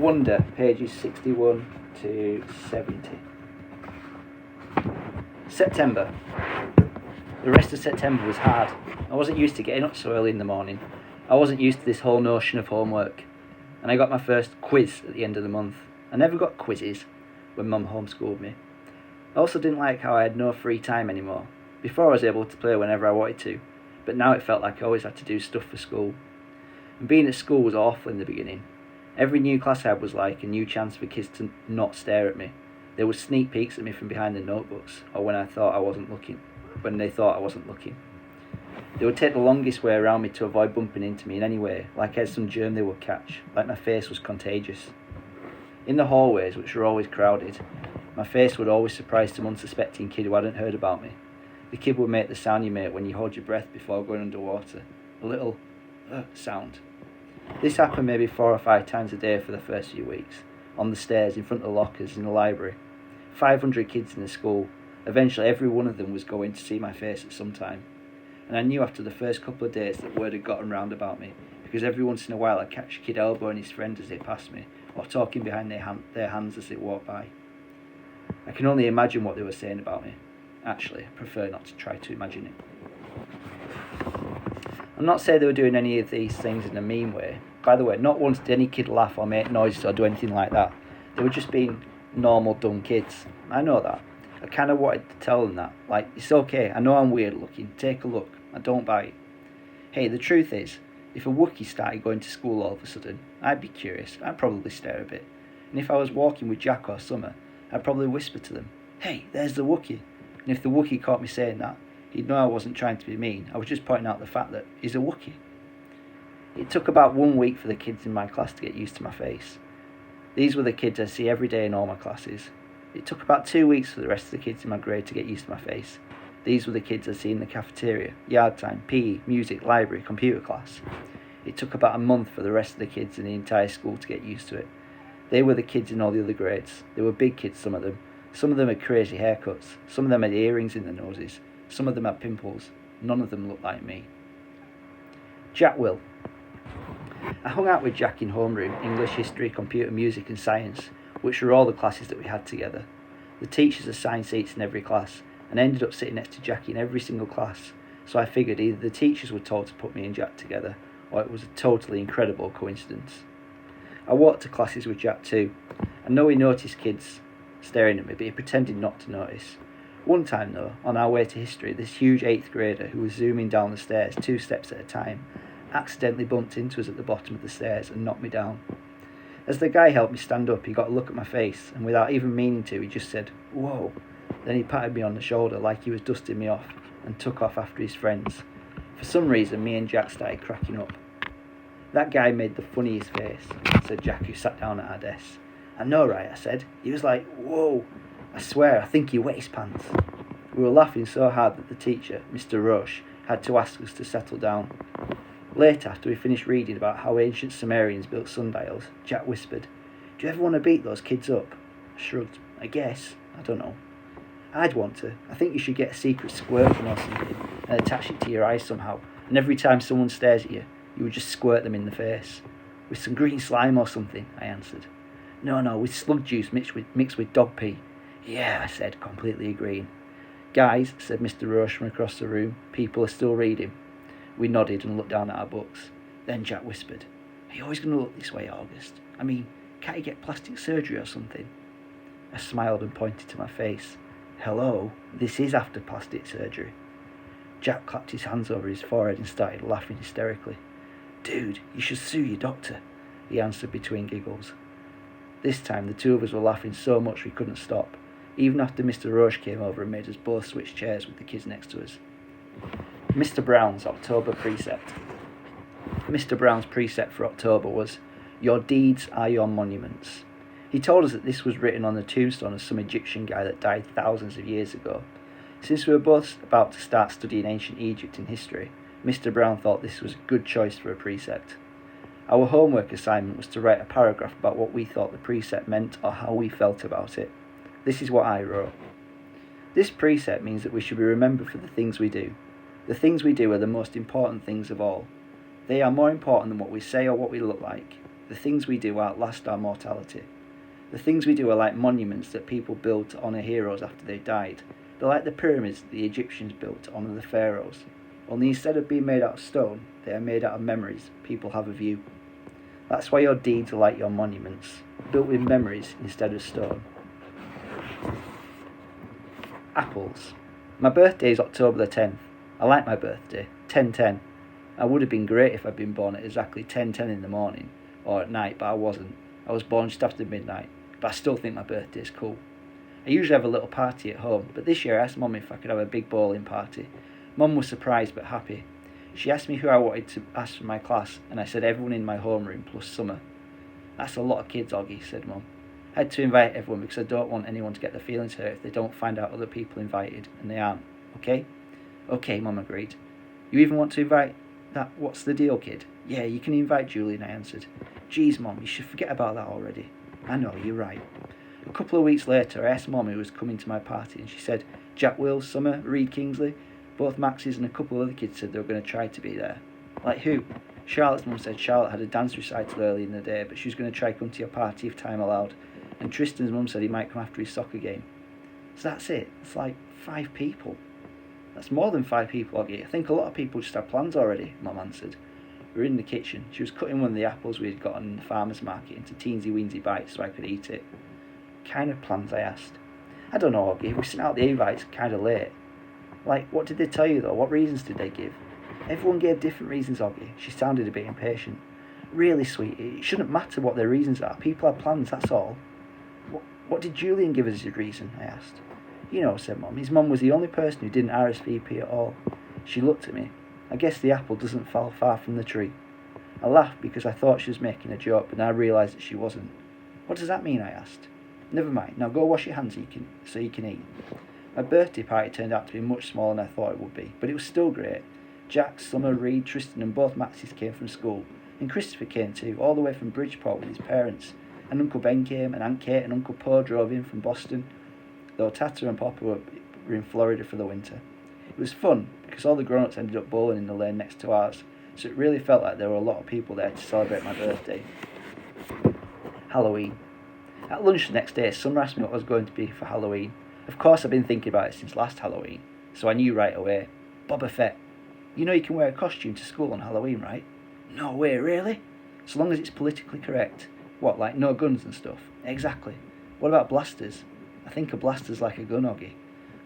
Wonder, pages 61 to 70. September. The rest of September was hard. I wasn't used to getting up so early in the morning. I wasn't used to this whole notion of homework. And I got my first quiz at the end of the month. I never got quizzes when Mum homeschooled me. I also didn't like how I had no free time anymore. Before I was able to play whenever I wanted to, but now it felt like I always had to do stuff for school. And being at school was awful in the beginning. Every new class I had was like a new chance for kids to not stare at me. There were sneak peeks at me from behind the notebooks, or when they thought I wasn't looking. They would take the longest way around me to avoid bumping into me in any way, like I had some germ they would catch, like my face was contagious. In the hallways, which were always crowded, my face would always surprise some unsuspecting kid who hadn't heard about me. The kid would make the sound you make when you hold your breath before going underwater, a little sound. This happened maybe 4 or 5 times a day for the first few weeks, on the stairs, in front of the lockers, in the library. 500 kids in the school. Eventually every one of them was going to see my face at some time. And I knew after the first couple of days that word had gotten round about me, because every once in a while I'd catch a kid elbowing his friend as they passed me, or talking behind their hands as they walked by. I can only imagine what they were saying about me. Actually, I prefer not to try to imagine it. I'm not saying they were doing any of these things in a mean way. By the way, not once did any kid laugh or make noises or do anything like that. They were just being normal, dumb kids. I know that. I kind of wanted to tell them that. Like, it's okay, I know I'm weird looking. Take a look. I don't bite. Hey, the truth is, if a Wookiee started going to school all of a sudden, I'd be curious. I'd probably stare a bit. And if I was walking with Jack or Summer, I'd probably whisper to them, "Hey, there's the Wookiee." And if the Wookiee caught me saying that, he'd know I wasn't trying to be mean. I was just pointing out the fact that he's a Wookiee. It took about 1 week for the kids in my class to get used to my face. These were the kids I see every day in all my classes. It took about 2 weeks for the rest of the kids in my grade to get used to my face. These were the kids I see in the cafeteria, yard time, PE, music, library, computer class. It took about a month for the rest of the kids in the entire school to get used to it. They were the kids in all the other grades. They were big kids, some of them. Some of them had crazy haircuts. Some of them had earrings in their noses. Some of them had pimples. None of them looked like me. Jack Will. I hung out with Jack in homeroom, English, history, computer, music and science, which were all the classes that we had together. The teachers assigned seats in every class, and I ended up sitting next to Jack in every single class, so I figured either the teachers were told to put me and Jack together, or it was a totally incredible coincidence. I walked to classes with Jack too. I know he noticed kids staring at me, but he pretended not to notice. One time though, on our way to history, this huge 8th grader who was zooming down the stairs 2 steps at a time, accidentally bumped into us at the bottom of the stairs and knocked me down. As the guy helped me stand up, he got a look at my face, and without even meaning to, he just said, "Whoa." Then he patted me on the shoulder like he was dusting me off, and took off after his friends. For some reason, me and Jack started cracking up. "That guy made the funniest face," said Jack, who sat down at our desk. "I know, right?" I said. "He was like, whoa. I swear, I think he wet his pants." We were laughing so hard that the teacher, Mr. Roche, had to ask us to settle down. Later, after we finished reading about how ancient Sumerians built sundials, Jack whispered, "Do you ever want to beat those kids up?" I shrugged. "I guess. I don't know." "I'd want to. I think you should get a secret squirt gun or something and attach it to your eyes somehow, and every time someone stares at you, you would just squirt them in the face. With some green slime or something," I answered. No, with slug juice mixed with dog pee." "Yeah," I said, completely agreeing. "Guys," said Mr. Roche from across the room, "people are still reading." We nodded and looked down at our books. Then Jack whispered, "Are you always going to look this way, August? I mean, can't you get plastic surgery or something?" I smiled and pointed to my face. "Hello, this is after plastic surgery." Jack clapped his hands over his forehead and started laughing hysterically. "Dude, you should sue your doctor," he answered between giggles. This time the two of us were laughing so much we couldn't stop, even after Mr. Roche came over and made us both switch chairs with the kids next to us. Mr. Brown's October precept. Mr. Brown's precept for October was, "Your deeds are your monuments." He told us that this was written on the tombstone of some Egyptian guy that died thousands of years ago. Since we were both about to start studying ancient Egypt in history, Mr. Brown thought this was a good choice for a precept. Our homework assignment was to write a paragraph about what we thought the precept meant or how we felt about it. This is what I wrote. "This precept means that we should be remembered for the things we do. The things we do are the most important things of all. They are more important than what we say or what we look like. The things we do outlast our mortality. The things we do are like monuments that people build to honour heroes after they died. They're like the pyramids that the Egyptians built to honour the pharaohs. Only instead of being made out of stone, they are made out of memories people have of you. That's why your deeds are like your monuments, built with memories instead of stone. Apples. My birthday is October the 10th. I like my birthday, 10-10. I would have been great if I'd been born at exactly 10:10 in the morning, or at night, but I wasn't. I was born just after midnight, but I still think my birthday is cool. I usually have a little party at home, but this year I asked Mum if I could have a big bowling party. Mum was surprised but happy. She asked me who I wanted to ask for my class, and I said everyone in my homeroom plus Summer. That's a lot of kids, Oggy, said Mum. I had to invite everyone because I don't want anyone to get their feelings hurt if they don't find out other people invited, and they aren't, okay? Okay, Mum agreed. You even want to invite that what's the deal kid? Yeah, you can invite Julian, I answered. Geez, Mum, you should forget about that already. I know, you're right. A couple of weeks later, I asked Mum who was coming to my party, and she said Jack Wills, Summer, Reed Kingsley, both Maxes and a couple of other kids said they were going to try to be there. Like who? Charlotte's mum said Charlotte had a dance recital early in the day, but she was going to try come to your party if time allowed. And Tristan's mum said he might come after his soccer game. So that's it. It's like 5 people. That's more than 5 people, Oggy. I think a lot of people just have plans already, Mum answered. We were in the kitchen. She was cutting one of the apples we had gotten in the farmer's market into teensy-weensy bites so I could eat it. What kind of plans, I asked. I don't know, Oggy. We sent out the invites kind of late. Like, what did they tell you, though? What reasons did they give? Everyone gave different reasons, Oggy. She sounded a bit impatient. Really, sweetie, it shouldn't matter what their reasons are. People have plans, that's all. What did Julian give as his reason? I asked. You know, said Mum. His mum was the only person who didn't RSVP at all. She looked at me. I guess the apple doesn't fall far from the tree. I laughed because I thought she was making a joke, but now I realised that she wasn't. What does that mean? I asked. Never mind. Now go wash your hands so you can eat. My birthday party turned out to be much smaller than I thought it would be, but it was still great. Jack, Summer, Reed, Tristan and both Maxes came from school, and Christopher came too, all the way from Bridgeport with his parents. And Uncle Ben came, and Aunt Kate and Uncle Poe drove in from Boston, though Tata and Papa were in Florida for the winter. It was fun, because all the grown-ups ended up bowling in the lane next to ours, so it really felt like there were a lot of people there to celebrate my birthday. Halloween. At lunch the next day, Summer asked me what I was going to be for Halloween. Of course, I've been thinking about it since last Halloween, so I knew right away. Boba Fett. You know you can wear a costume to school on Halloween, right? No way, really? So long as it's politically correct. What, like no guns and stuff? Exactly. What about blasters? I think a blaster's like a gun, Oggy.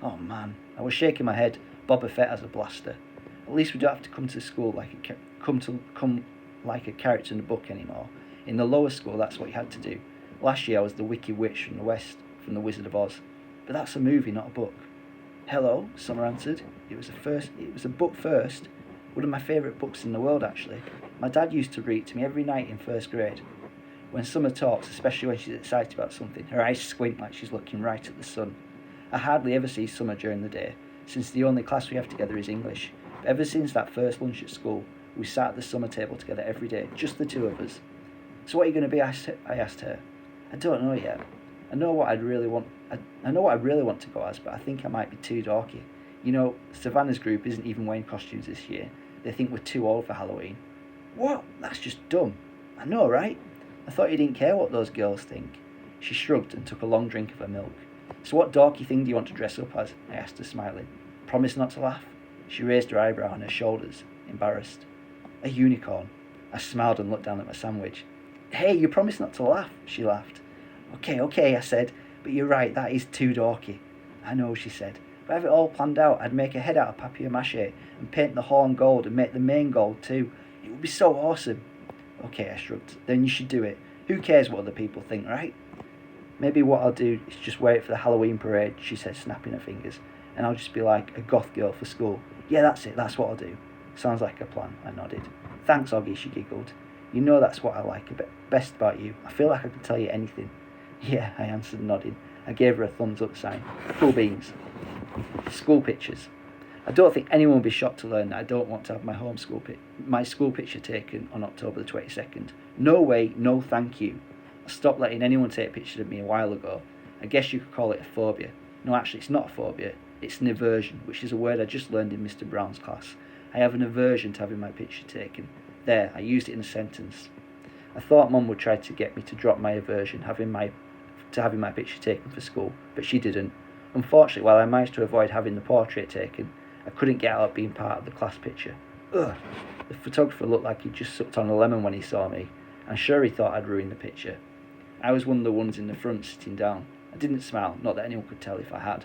Oh man, I was shaking my head. Boba Fett has a blaster. At least we don't have to come to school like a character in a book anymore. In the lower school, that's what you had to do. Last year I was the Wicked Witch from the West, from the Wizard of Oz. But that's a movie, not a book. Hello, Summer answered. It was a book first. One of my favourite books in the world, actually. My dad used to read it to me every night in 1st grade. When Summer talks, especially when she's excited about something, her eyes squint like she's looking right at the sun. I hardly ever see Summer during the day, since the only class we have together is English. But ever since that first lunch at school, we sat at the summer table together every day, just the two of us. So what are you going to be? I asked her. I don't know yet. I know what I really want to go as, but I think I might be too dorky. You know, Savannah's group isn't even wearing costumes this year. They think we're too old for Halloween. What? That's just dumb. I know, right? I thought you didn't care what those girls think. She shrugged and took a long drink of her milk. So what dorky thing do you want to dress up as? I asked her, smiling. Promise not to laugh. She raised her eyebrow and her shoulders, embarrassed. A unicorn. I smiled and looked down at my sandwich. Hey, you promised not to laugh, she laughed. Okay, I said, but you're right, that is too dorky. I know, she said. If I have it all planned out, I'd make a head out of papier-mâché and paint the horn gold and make the mane gold too. It would be so awesome. Okay, I shrugged. Then you should do it. Who cares what other people think, right? Maybe what I'll do is just wear it for the Halloween parade, she said, snapping her fingers. And I'll just be like a goth girl for school. Yeah, that's it, that's what I'll do. Sounds like a plan, I nodded. Thanks, Oggy, she giggled. You know that's what I like best about you. I feel like I could tell you anything. Yeah, I answered, nodding. I gave her a thumbs up sign. Cool beans. School pictures. I don't think anyone will be shocked to learn that I don't want to have my school picture taken on October the 22nd. No way, no thank you. I stopped letting anyone take pictures of me a while ago. I guess you could call it a phobia. No, actually, it's not a phobia. It's an aversion, which is a word I just learned in Mr. Brown's class. I have an aversion to having my picture taken. There, I used it in a sentence. I thought Mum would try to get me to drop my aversion having my picture taken for school, but she didn't. Unfortunately, while I managed to avoid having the portrait taken, I couldn't get out of being part of the class picture. Ugh. The photographer looked like he'd just sucked on a lemon when he saw me. I'm sure he thought I'd ruined the picture. I was one of the ones in the front sitting down. I didn't smile, not that anyone could tell if I had.